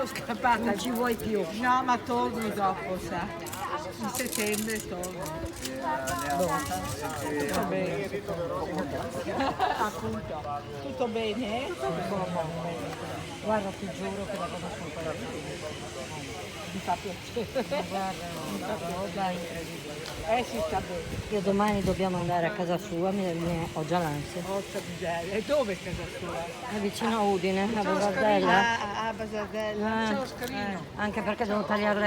scappata. Non ci vuoi più. No, ma torno dopo, sa. In settembre torno. Tutto bene. Appunto. Tutto bene? Guarda, ti giuro che la conosco ancora più. Mi fa piacere. Guarda, una roba incredibile. Si sta bene. Io domani dobbiamo andare a casa sua, ho già l'ansia. Porca miseria. E dove è casa sua? È vicino a Udine, a Basardella. A Basardella. C'è lo scalino. Anche perché devo tagliare le